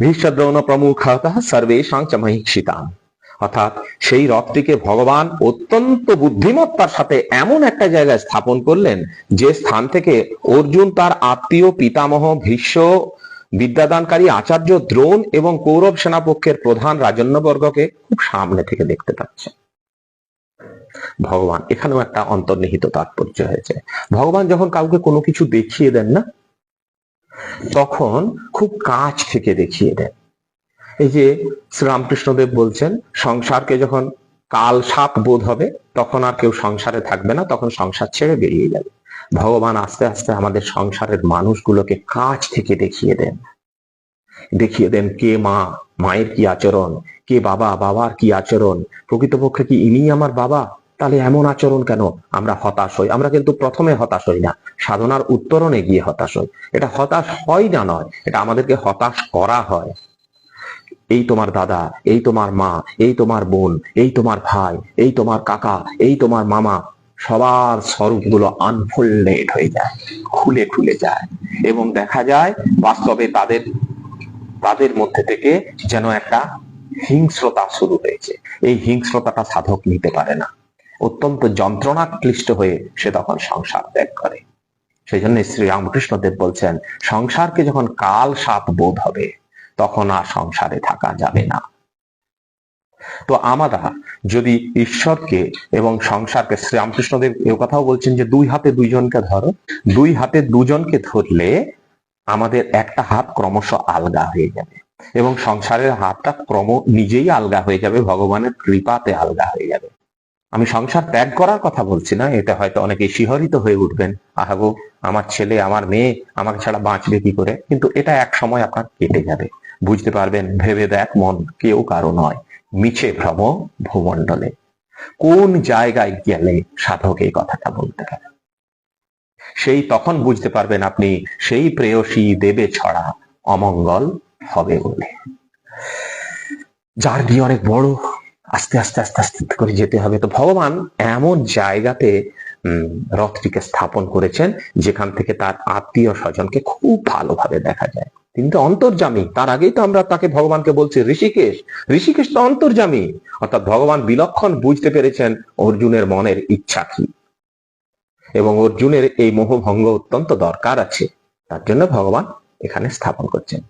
ভীষ্মদ্রোণ প্রমুখতঃ সর্বেষাং চ মহীক্ষিতাম। অর্থাৎ সেই রথটিকে ভগবান অত্যন্ত বুদ্ধিমত্তার সাথে এমন একটা জায়গায় স্থাপন করলেন যে স্থান থেকে অর্জুন তার আত্মীয় পিতামহ ভীষ্ম, বিদ্যাদানকারী আচার্য দ্রোণ এবং কৌরব সেনাপক্ষের প্রধান রাজন্যবর্গকে খুব সামনে থেকে দেখতে পাচ্ছে। ভগবান এখানেও একটা অন্তর্নিহিত তাৎপর্য হয়েছে। ভগবান যখন কাউকে কোনো কিছু দেখিয়ে দেন না, তখন খুব কাছ থেকে দেখিয়ে দেন। এই যে শ্রীরামকৃষ্ণদেব বলছেন, সংসারকে যখন কাল সাপ বোধ হবে তখন আর কেউ সংসারে থাকবে না, তখন সংসার ছেড়ে বেরিয়ে যাবে। ভগবান আস্তে আস্তে আমাদের সংসারের মানুষগুলোকে কাছ থেকে দেখিয়ে দেন। কে মা, মায়ের কি আচরণ, কে বাবা, বাবার কি আচরণ, প্রকৃতপক্ষে কি ইনি আমার বাবা, তাহলে এমন আচরণ কেন? আমরা হতাশ হই। আমরা কিন্তু প্রথমে হতাশ হই না, সাধনার উত্তরণে গিয়ে হতাশ হই। এটা হতাশ হয় না নয়, এটা আমাদেরকে হতাশ করা হয়। এই তোমার দাদা, এই তোমার মা, এই তোমার বোন, এই তোমার ভাই, এই তোমার কাকা, এই তোমার মামা, সবার স্বরূপগুলো আনফোল্ডেড হয়ে যায়, খুলে খুলে যায়, এবং দেখা যায় বাস্তবে তাদের মধ্যে থেকে যেন একটা হিংস্রতা শুরু হয়েছে। এই হিংস্রতাটা সাধক নিতে পারে না, অত্যন্ত যন্ত্রণা ক্লিষ্ট হয়ে সে তখন সংসার ত্যাগ করে। সেই জন্য শ্রী রামকৃষ্ণদেব বলছেন, সংসারকে যখন কাল সাপ বোধ হবে তখন আর সংসারে থাকা যাবে না। তো আমরা যদি ঈশ্বরকে এবং সংসারকে, শ্রীরামকৃষ্ণদেব এ কথাও বলছেন যে দুই হাতে দুইজনকে ধরো, দুই হাতে দুজনকে ধরলে আমাদের একটা হাত ক্রমশ আলগা হয়ে যাবে, এবং সংসারের হাতটা নিজেই আলগা হয়ে যাবে, ভগবানের কৃপাতে আলগা হয়ে যাবে। আমি সংসার ত্যাগ করার কথা বলছি না, এটা হয়তো অনেকে শিহরিত হয়ে উঠবেন, আহাগো আমার ছেলে আমার মেয়ে আমাকে ছাড়া বাঁচবে কি করে, কিন্তু এটা এক সময় আপনার কেটে যাবে, বুঝতে পারবেন ভেবে দেখ মন কেউ কারো নয়, মিছে ভ্রম ভূমণ্ডলে। কোন জায়গায় গেলে সাধক এই কথাটা বলতে পারে? সেই তখন বুঝতে পারবেন আপনি সেই প্রেয়সী দেবে ছড়া অমঙ্গল হবে বলে। জার্নি অনেক বড়, আস্তে আস্তে আস্তে আস্তে করে যেতে হবে। তো ভগবান এমন জায়গাতে রথটিকে স্থাপন করেছেন যেখান থেকে তার আত্মীয় স্বজনকে খুব ভালোভাবে দেখা যায়। তিনি তো অন্তর্যামী, তার আগেই তো আমরা তাকে ভগবানকে বলছি ঋষিকেশ। ঋষিকেশ তো অন্তর্যামী, অর্থাৎ ভগবান বিলক্ষণ বুঝতে পেরেছেন অর্জুনের মনের ইচ্ছা কি, এবং অর্জুনের এই মোহভঙ্গ অত্যন্ত দরকার আছে, তার জন্য ভগবান এখানে স্থাপন করছেন।